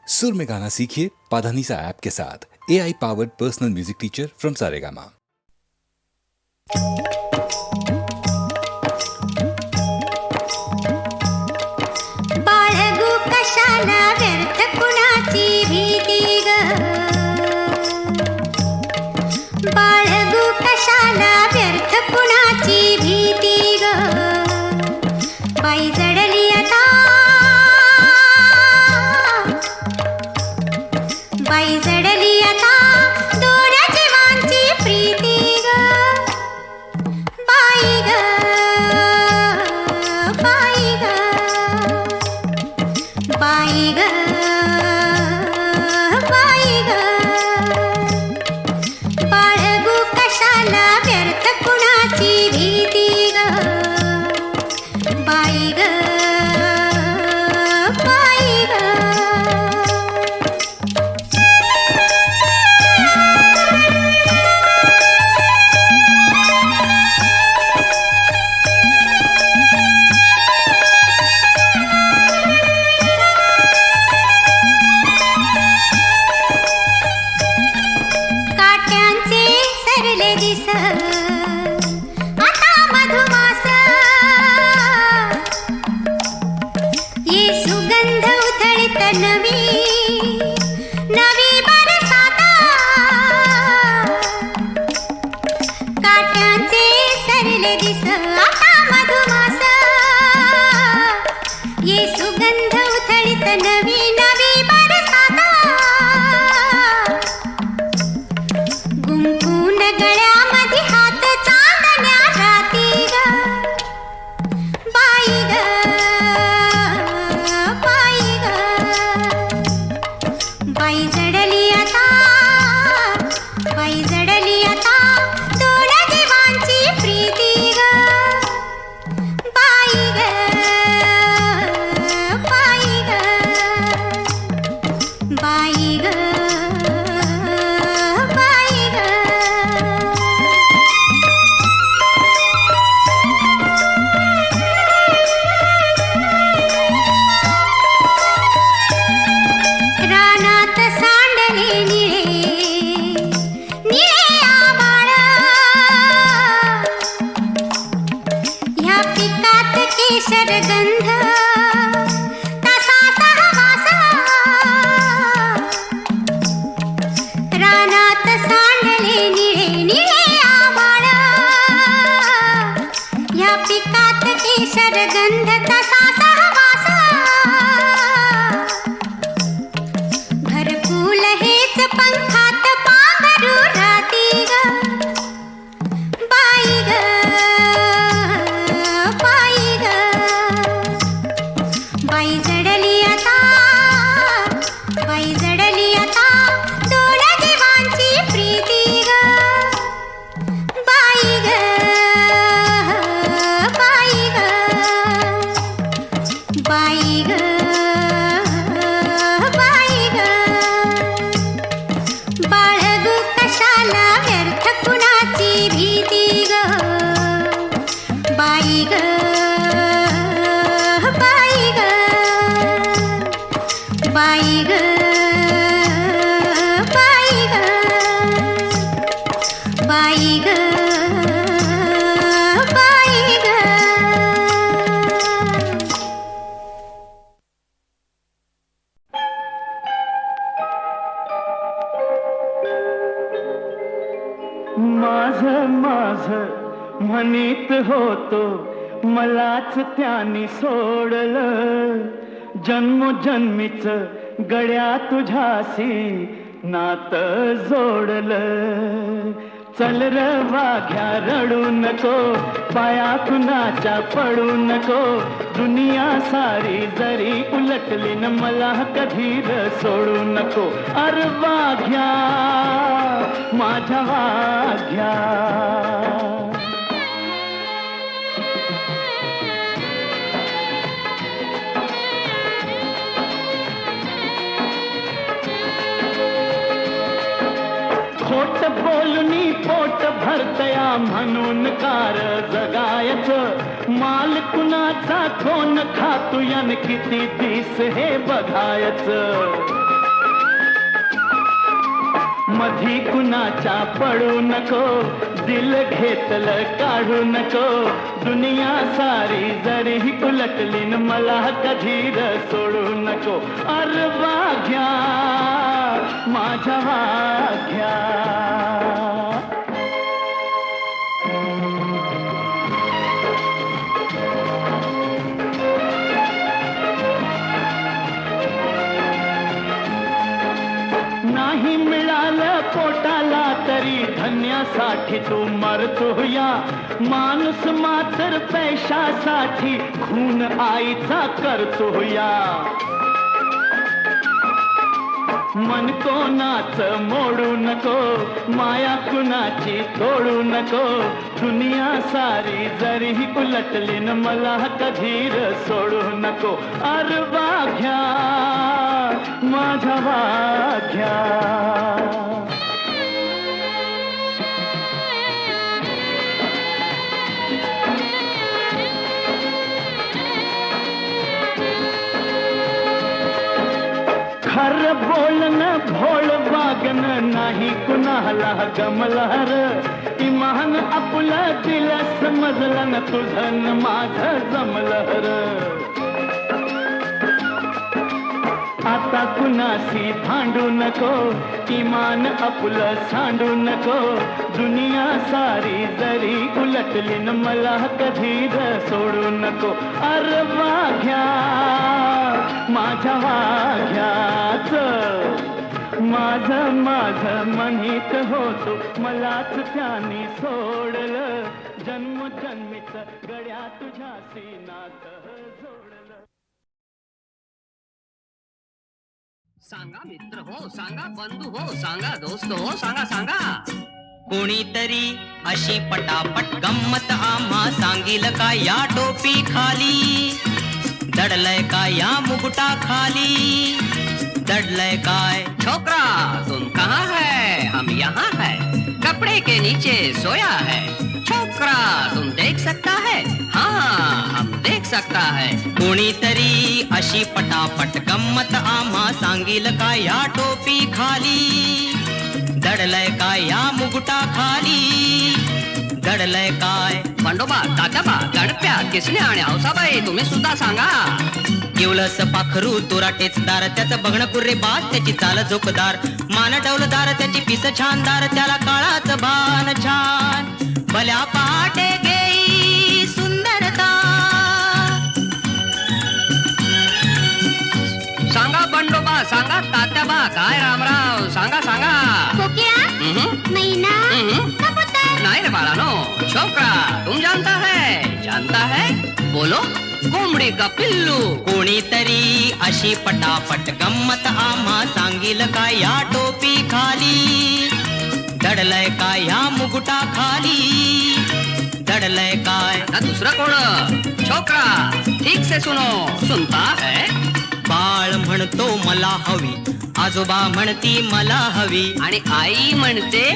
सुर में गाना सीखिए पाधानीसा ऐप के साथ। AI powered personal music teacher from Saregama. बाळगू कशाला व्यर्थ कुणाची भीती ग, बाळगू कशाला व्यर्थ कुणाची भीती ग, बाई जडली आता, बाई जडली आता दोन जीवांची प्रीती ग, बाई ग, बाई ग, बाई ग, बाई ग, बाळगू कशाला व्यर्थ कुणाची भीती ग, बाई ग, बाई ग. काट्यांचे सरले दिस आता मधुमास, ये सुगंध उधळीत नवी नवी बरसाता, काट्यांचे सरले दिस आता मधुमास, ये सुगंध उधळीत नवी नवी बरसाता, गुंफून गळ्यामध्ये हात चांदण्या राती ग, बाई ग, बाई ग, बाई जडली आता, बाई जडली आता दोन जीवांची प्रीती ग, बाई ग, बाई ग, बाई ग, बाई ग. रानात सांडले निळे निळे आभाळ, ह्या पिकात केशर गंध तसा सहवास, रानात सांडले निळे निळे आभाळ, ह्या पिकात केशर गंध तसा सहवास, घरकुल हेच पंखात पांघरू राहती ग, बाई ग, बाई ग, बाई जडली आता, बाई जडली आता दोन जीवांची प्रीती ग, बाई ग, बाई ग, बाई ग, बाई ग, बाळगू कशाला व्यर्थ कुणाची भीती ग, बाई ग, बाई ग, बाई ग, बाई ग, बाई ग, बाई ग. माझ माझ म्हणीत होतो मलाच त्यानी सोडलं, जन्मोजन्मीच गड्या तुझ्याशी नात जोडलं. चल र वाघ्या रडू नको, पाया कुणाच्या पडू नको, दुनिया सारी जरी उलटली न मला कधी र सोडू नको. अर वाघ्या माझ्या वाघ्या. खोट बोलूनी पोट भरतया म्हणून कार जगायचं, माल कुणाचा कोण खातू यान किती दिस हे बघायचं. मधी कुणाच्या पडू नको, दिल घेतलं काढू नको, दुनिया सारी जरी उलटली न मला कधी र सोडू नको. अरे वाघ्या माझ्या वाघ्या. नाही मिळालं पोटाला तरी धन्यासाठी तू मरतोया. माणूस मात्र पैशासाठी खून आईचा करतोया. मन कोणाच मोडू नको, माया कुणाची तोडू नको, दुनिया सारी जरी उलटली न मला कधी र सोडू नको. अरे वाघ्या माझ्या वाघ्या. खर बोलणं भोळ वागणं नाही कुणाला गमलहर. इमान आपलं दिल समजलं न तुझं न माझं जमलहर. आता कुणाशी भांडू नको, इमान आपलं सांडू नको, दुनिया सारी जरी उलटली न मला कधी र सोडू नको. अरे वाघ्या माझ्या वाघ्याच. माझं माझं म्हणीत होतो, मलाच त्याने सोडलं, जन्मजन्मीच गड्या तुझ्याशी नातं जोडलं. सांगा मित्र हो, सांगा बंधू हो, सांगा दोस्त हो, सांगा सांगा. कोणीतरी अशी पटापट गंमत आम्हा सांगील का या टोपी खाली, दडलय का या मुकुटा खाली, दडलय काय. छोकरा तुम कहाँ है, हम यहाँ है, कपड़े के नीचे सोया है. छोकरा तुम देख सकता है, हाँ हम देख सकता है. कोणीतरी अशी पटापट गंमत आम्हा सांगील का या टोपी खाली, दडलय का या मुकुटा खाली, दडलय काय. बंडोबा, तात्याबा, गणप्या, किसने आणि औसाबाई तुम्ही सुद्धा सांगा. केवलस पाखरू तोरा टेचदार, त्याचं बघणं कुर्रे बात, त्याची चाल झोकदार, मान डौलदार, त्याची पिस छानदार, त्याला काळाच भान छान. भल्या पहाटे गेई सुंदरता. सांगा बंडोबा, सांगा तात्याबा, काय रामराव, सांगा सांगा. कोकिळा, मैना, कबूतर. नहीं रे बाळानो, छोकरा तुम जानता है बोलो. कोंबडी का पिल्लू. कोणीतरी अशी पटापट गंमत आम्हा सांगील का या टोपी खाली, दडलय का या मुकुटा खाली, दडलय काय. आता दुसरा कोण. छोकरा ठीक से सुनो, सुनता है. बाळ म्हणतो मला हवी, आजोबा म्हणती मला हवी, आणि आई म्हणते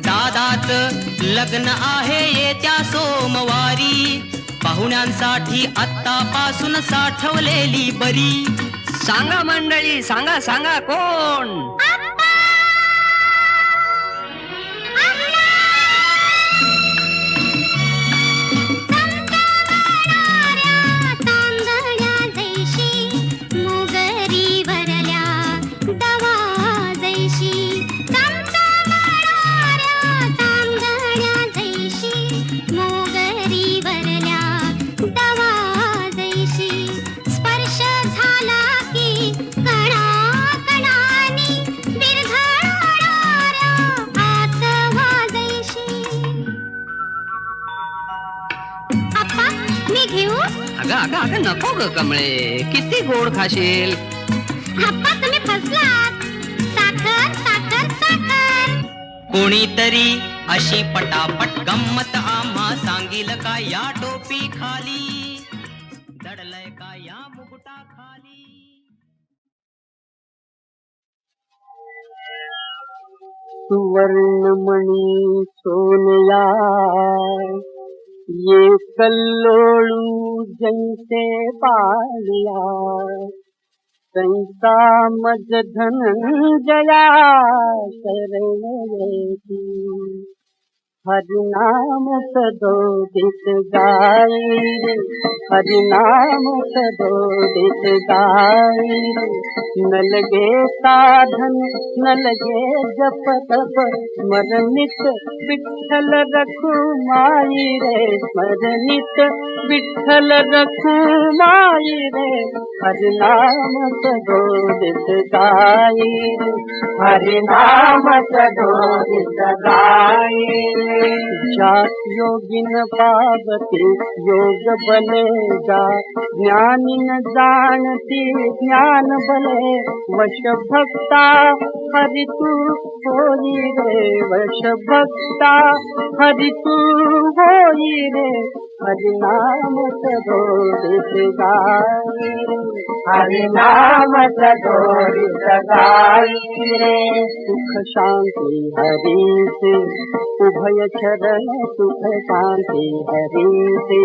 दादाच लग्न आहे येत्या सोमवारी, पाहुण्यांसाठी आत्तापासून साठवलेली बरी. सांगा मंडळी, सांगा सांगा कोण. तांदळ्या जैशी मोगरी वरल्या दवा जैशी. तांदळ्या जैशी मोगरी वरल्या दवा जैशी. स्पर्श झाला की कणा कणानी विरघळणाऱ्या आसवा जैशी. आप्पा मी घेऊ. अगं अगं अगं नको ग कमळे, किती गोड खाशील. आप्पा तुम्ही फसलात. साखर साखर साखर. कोणीतरी अशी पटापट गंमत आम्हा सांगील का या टोपी खाली, दडलय का या मुकुटा खाली. सुवर्णमणि सोनया ये कल्लोळू जैसे बालिया, संसामज धनंजया शरण येती हरिनाम सदोदित गाई रे हरिनाम सदोदित गाई रे न लगे साधन न लगे जप तप स्मरणित विठ्ठल रखुमाई रे स्मरणित विठ्ठल रखुमाई रे हरिनाम सदोदित गाई रे हरिनाम सदोदित गाई रे जात योगिन पावती योग बले जा ज्ञानी न जानती ज्ञान बले वश भक्ता हरि तू होई रे वश भक्ता हरि तू होई रे हरिनाम सदोदित गाई रे हरिनाम सदोदित गाई रे सुख शांति हरि से उभय चरण सुख शांति हरि से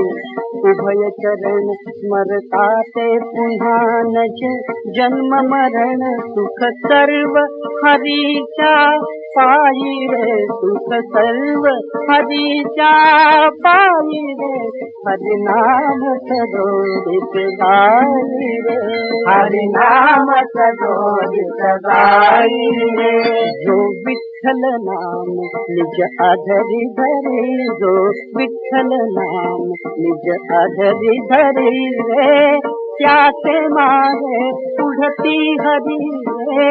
उभय चरण स्मरता ते पुन्हा नज जन्म मरण सुख सर्व हरीचा पाई रे सुख सर्व हरीचा पाई रे हरिनाम सदोदित गाई रे हरिनाम सदोदित गाई रे जो विठ्ठल नाम निज अधरी धरे जो विठ्ठल नाम निज अधरी धरे रे त्यासे मारे उड़ती हरी रे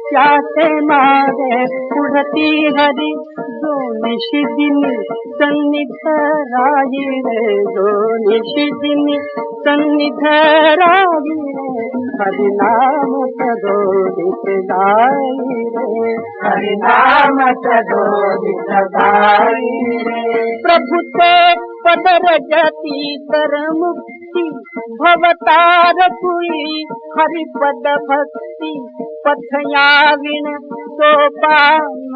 त्यासे मारे उड़ती हरी जो निशिदिन सन्निध राही रे जो निशिदिन सन्निध राही रे हरिनाम सदोदित गाई रे हरिनाम सदोदित गाई रे प्रभु ते पद रजती कर मुक्ति भवतार पुई हरि पद भक्ति पथयाविण सोपा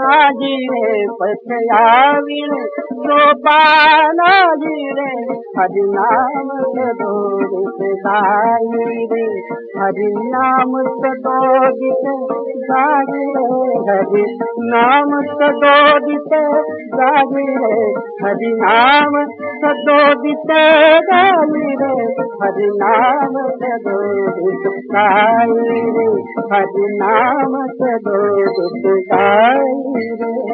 नाजी रे पथयाविण सोपा नाजी रे हरिनाम सदोदित गाई रे हरिनाम सदोदित गाई रे हरिनाम सदोदित गाई रे हरिनाम सदोदित गाई रे हरिनाम सदोदित गाई रे हरिनाम सदोदित गाई रे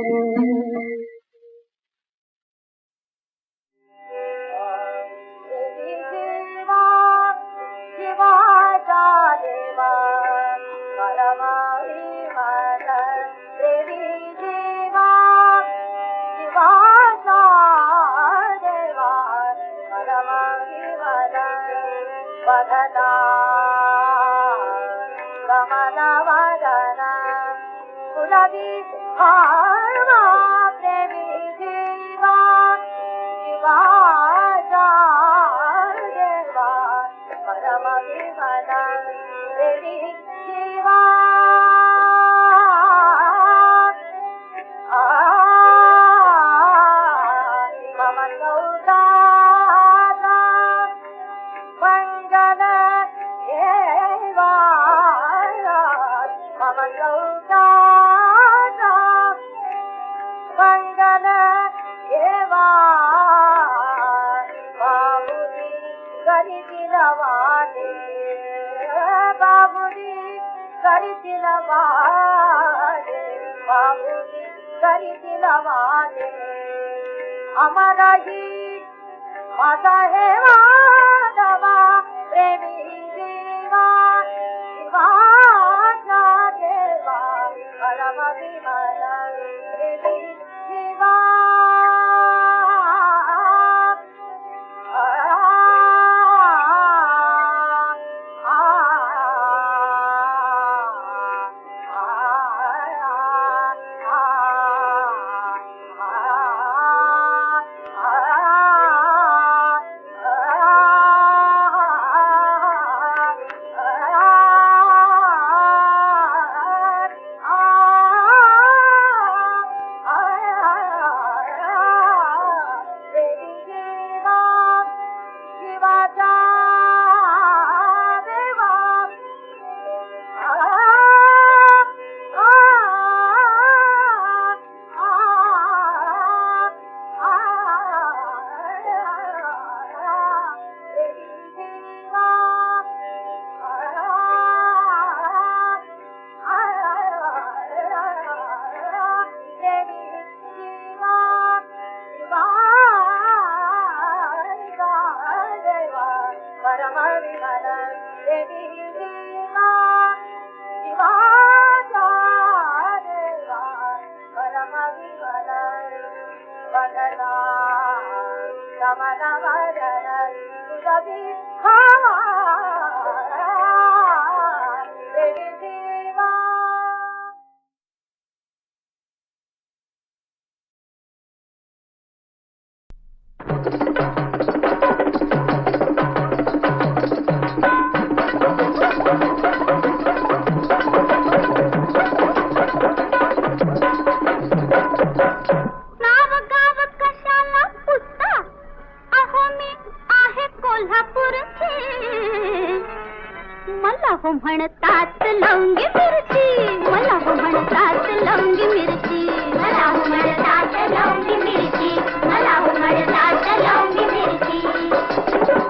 लवंगी मिरची मला हो म्हणतात लवंगी मिरची मला हो म्हणतात लवंगी मिरची मला हो म्हणतात लवंगी मिरची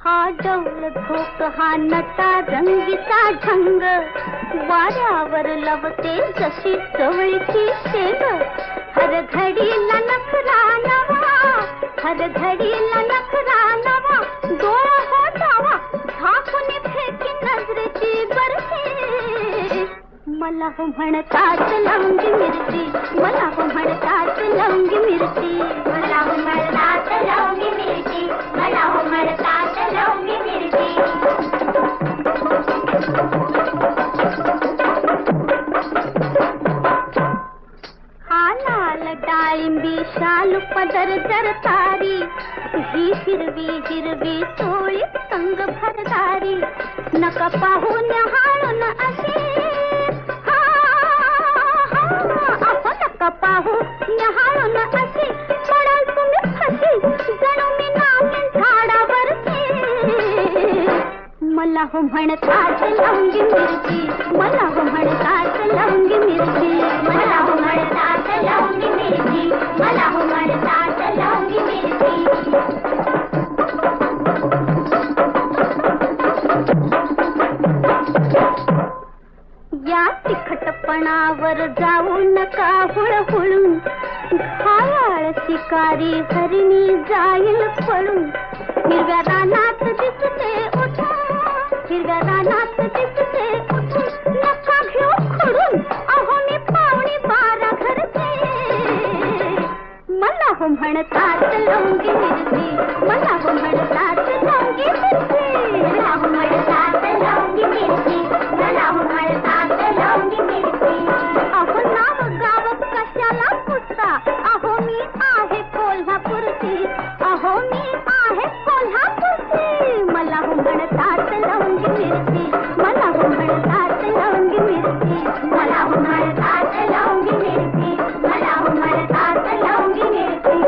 हा डौल धोक हा नटा रंगीचा ढंग वाऱ्यावर लवते जशी चवळीची शेंग हर घडीला नखरा नवा हर घडीला नखरा नवा डोळा हो जावा झाकून फेकी नजरेची बरसे मला हो म्हणतात लवंगी मिरची मला हो म्हणतात लवंगी मिरची मला हो म्हणतात लवंगी मिरची मला हो म्हणतात लवंगी मिरची हा लाल डाळिंबी शालू पदर जरतारी ही हिरवी हिरवी चोळी संग भरदारी नका पाहू न्याहाळून अशी असं नका पाहू न्याहाळून अशी पडाल तुम्ही फशी जणू मी नामीन झाडावरची मला हो म्हणतात लवंगी मिरची मला हो म्हणतात लवंगी मिरची मला हो म्हणतात लवंगी मिरची मला हो म्हणतात लवंगी मिरची या तिखटपणावर जाऊ नका हुळहुळून घायाळ शिकारी हरिणी जाईल पळून हिरव्या रानात दिसते उठून हिरव्या रानात दिसते उठून नका घेऊ खडून अहो मी पावणी 12 घरचे मला हो म्हणतात लवंगी मिरची मला हो म्हणतात लवंगी मिरची मला हो म्हणतात लवंगी मिरची मला हो म्हणतात लवंगी मिरची अहो नाव गाव कशाला पुसता अहो मी आहे कोल्हापूरची अहो मी आहे कोल्हापूरची मला हो म्हणतात लवंगी मिरची मला हो म्हणतात लवंगी मिरची मला हो म्हणतात लवंगी मिरची मला हो म्हणतात लवंगी मिरची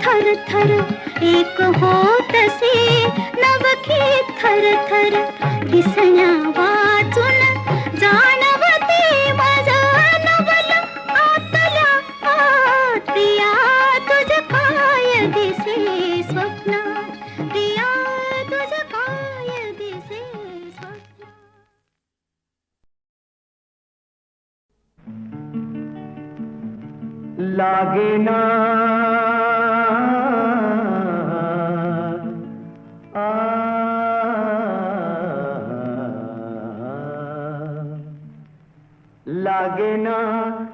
थर थर एक होतसे नवखी थर थर दिसण्या वाचून जाणवते माझं नवल आतल्या आत प्रिया तुझ काय दिसे स्वप्नात प्रिया तुझ काय दिसे स्वप्नात लागे ना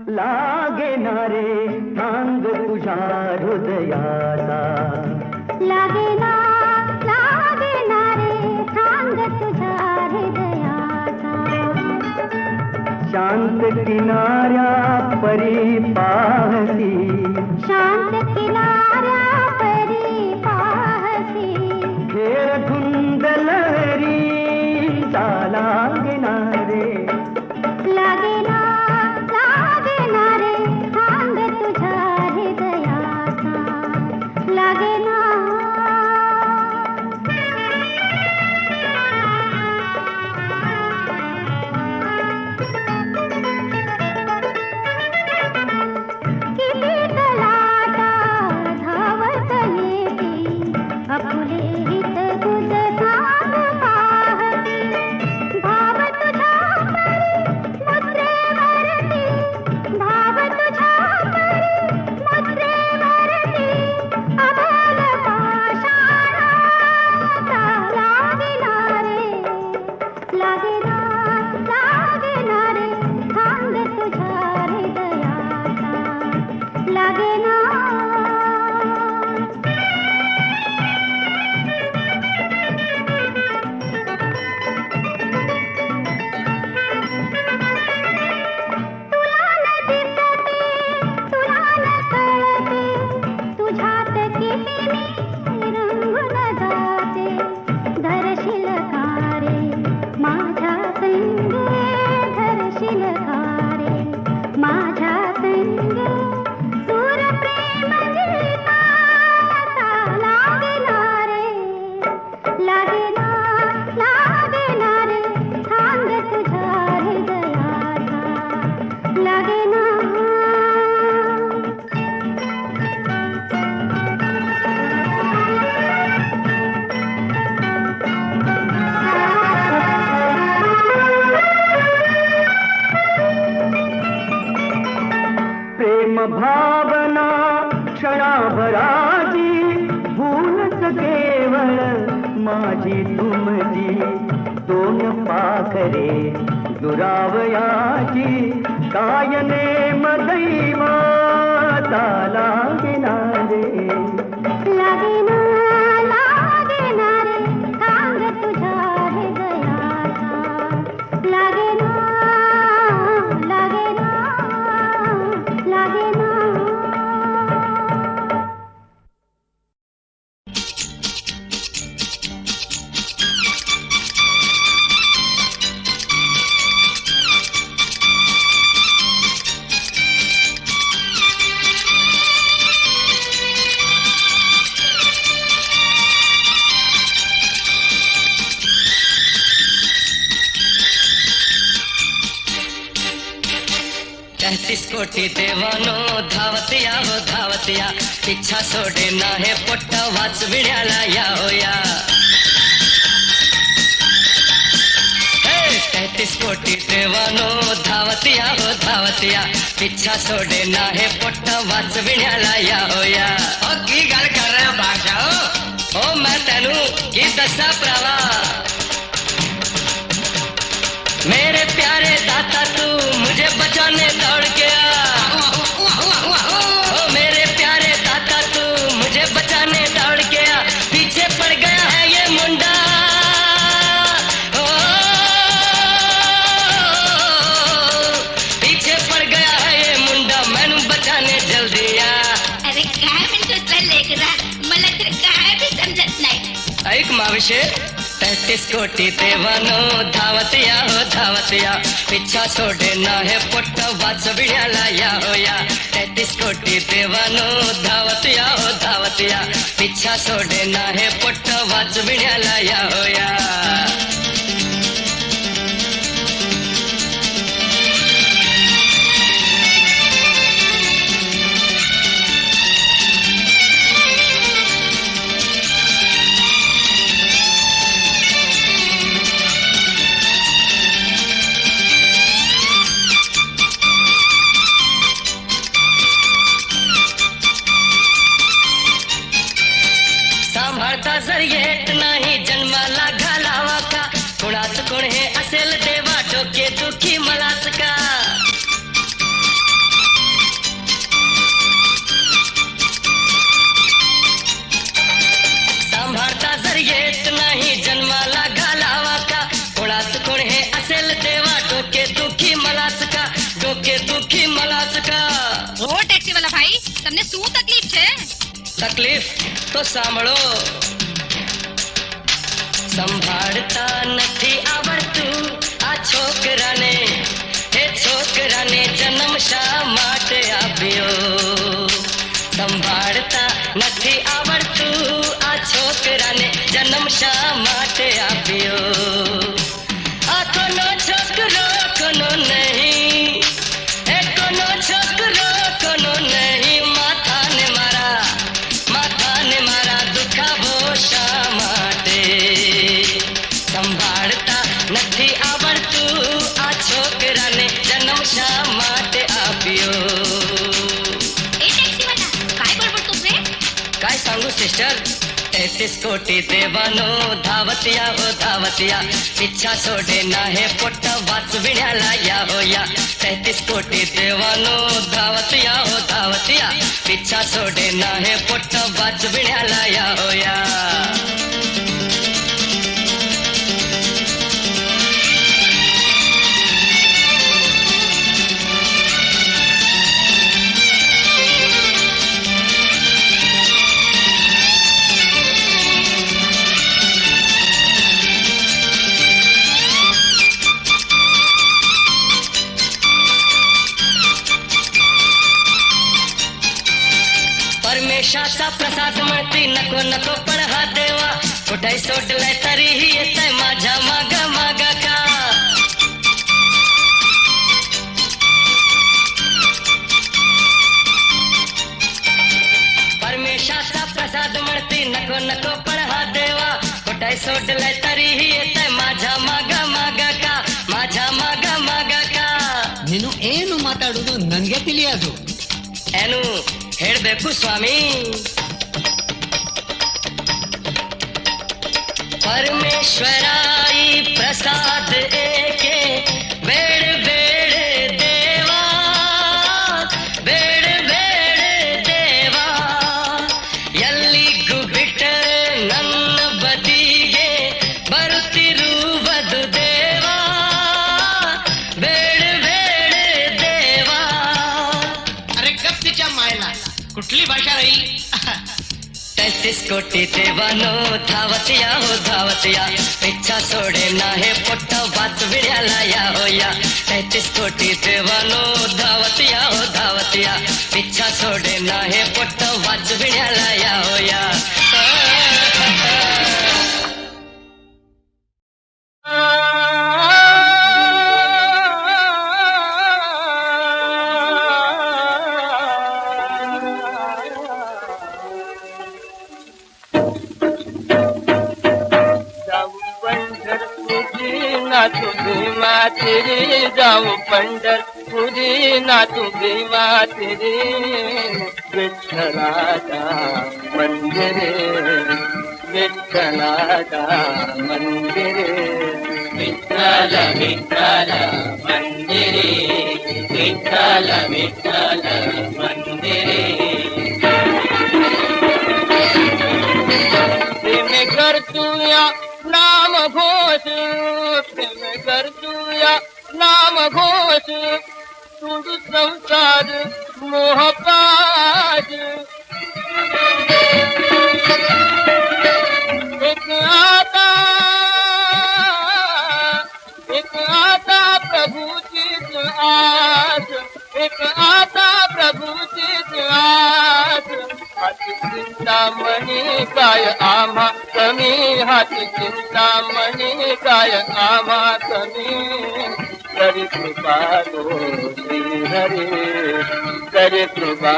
लागे ना रे थांग तुझ्या हृदयाला लागे ना रे थांग तुझ्या हृदयाचा शांत किनाऱ्या परी पाहती शांत किनाऱ्या परी पाहती घेर धुंद लहरी लागे ना रे लागे ना रे थांग तुझ्या हृदयाचा लागे ना किती लाटा धावत येते आपुले हित तुझ सांग पाहते भाव तुझ्या मुद्रेवरती भाव तुझ्या मुद्रेवरती अभल पाषाणाचा लागे ना रे थांग तुझ्या हृदयाचा लागे ना तुला न दिसते तुला न कळते तुझ्यात किती मी रंगून जाते धरशील कारे माझ्या संगे धरशील कारे माझ्या संगे सूर प्रेम गीताचा लागे ना रे थांग तुझ्या हृदयाचा लागे ना प्रेम भावना क्षणाभराची भूलच केवळ माझी तुमची दोन पाखरे दुरावयाची कायने दैवाचा लागे ना रे लागे ना रे थांग तुझ्या हृदयाचा लागे ना तैतीस कोटी देवानो धावतिया हो धावतिया इच्छा सोडे ना हे पोट्ट वाचविण्याला या हो या 33 कोटी देवानो धावतिया हो धावतिया इच्छा सोडे ना हे पोट्ट वाचविण्याला या हो या ओ की गल कर रहे हो बादशाह ओ मैं तेनू की दसा भरावा मेरे प्यारे दाता तू मुझे बचाने दौड़ के आ ओ मेरे प्यारे दाता तू मुझे बचाने दौड़ के आ पीछे पड़ गया है ये मुंडा ओ पीछे पड़ गया है ये मुंडा मैनू बचाने जल्दी आ अरे काय म्हणतोस रे लेकरा मला तर काय बी समजत नाही ऐक माविशे 33 कोटी देवानो धावतिया हो धावतिया इच्छा सोडे ना हे पोट्ट वाचविण्याला या हो या 33 कोटी देवानो धावतिया हो धावतिया सोडे ना हे पोट्ट वाचविण्याला या होया. सांभाळता जर येत नाही जन्माला घालावा का, कुणाच कोण हे असेल देवा डोके दुखी मलाच का. सांभाळता जर येत नाही जन्माला घालावा का, कुणाच कोण हे असेल देवा डोके दुखी मलाच का, डोके दुखी मलाच का. ઓ ટેક્સી વાળા ભાઈ તમને શું તકલીફ છે? तकलीफ तो सांभळो. संभाळता નથી આવડતું આ છોકરાને, હે છોકરાને જન્મ શા માટે આપ્યો. સંભાળતા નથી આવડતું આ છોકરાને જન્મ શા માટે આપ્યો. આ કોનો છોકરો કોનો નહીં, હે કોનો છોકરો કોનો નહીં. માથાને મારા દુખાવો શા માટે. સંભાળતા નથી આવડતું આ છોકરાને જન્મ શા માટે આપ્યો. એ ટેક્સી વાળા काय बडबडतोस रे? काय सांगू सिस्टर, 33 कोटी देवानो धावतिया हो धावतिया. इच्छा सोडे ना हे पोट्ट वाचविण्याला या होया. 33 कोटी देवानो धावतिया हो धावतिया. इच्छा सोडे ना हे पोट्ट वाचविण्याला या होया. परमेशाचा प्रसाद म्हणती नको नको पण हा देवा कुठे सोडलाय तरीही येतय माझ्या माग माग का. परमेशाचा प्रसाद म्हणती नको नको पण हा देवा कुठे सोडलाय तरीही येतय माझ्या माग माग का, माझ्या माग माग का. ನೀನು ಏನು ಮಾತಾಡುದು ನನಗೆ ತಿಳಿಯೋದು. ಏನು ಹೇಳಬೇಕು ಸ್ವಾಮಿ. परमेश्वराई प्रसाद एके बेड बेड देवा, बेड बेड देवा. ಎಲ್ಲಿಗೂ ಬಿಟ್ಟರೆ ನನ್ನ ಬದಿಗೆ ಬರುತ್ತಿರುವುದು ದೇವಾ, ಬೇಡ ಬೇಡ ದೇವಾ. अरे गप तिच्या मायला, कुठली भाषा राही. 33 कोटी देवानो धावतिया हो धावतिया. इच्छा सोडे ना हे पोट्ट वाचविण्याला या होया. 33 कोटी देवानो धावतिया हो धावतिया. इच्छा सोडे ना हे पोट्ट वाचविण्याला या होया. तुझी मातेरी जाऊ पंढरपुरी ना तुझी मातेरी. विठ्ठलाचा मंदिरे, विठ्ठलाचा मंदिरे. विठ्ठल विठ्ठल मंदिरे, विठ्ठल विठ्ठल मंदिरे. प्रेम करतूया नाम घोष, प्रेम करतूया नाम घोष. तुझ संसार मोहपाश. एक आता प्रभूचीच आस, एक आता प्रभूचीच आस. चिंतामणी काय आम्हा कमी हाती चिंतामणी काय आम्हा कमी करी कृपा तो श्री हरी करी कृपा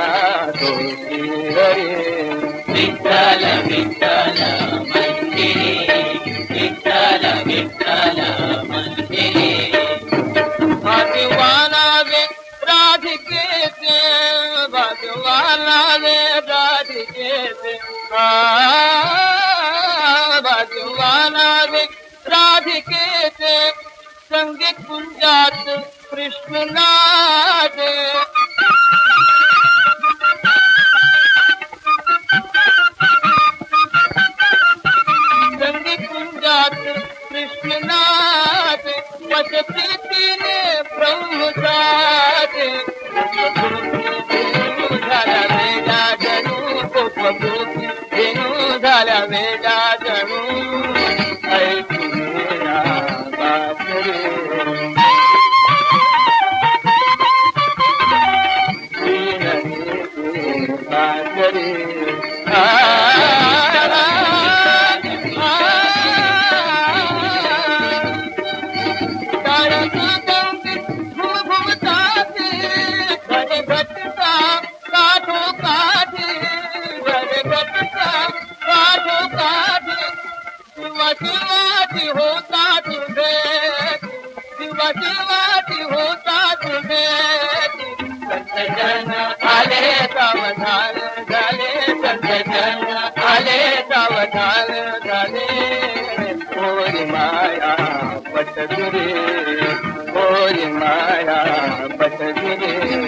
तो श्री हरी विठ्ठल विठ्ठल मंदिरे विठ्ठल विठ्ठल मंदिरे भगवाना वे राधिके से भगवाना वे राधिके से भगवाना वे राधिके से संगीत कुंजात कृष्ण नाचे संगीत कुंजात कृष्ण नाचे पद प्रीतीने ब्रह्म साचे झाला वेडा जणू कोपभूती धेनू झाला वेडा जणू ऐकू मेरा बात रे बात रे शिवाजी होता तुझे शिवाजी होता तुझे संत जन आले सावधान झाले संत जन आले सावधान झाले ओरी माया पटगुरे ओरी माया पटगुरे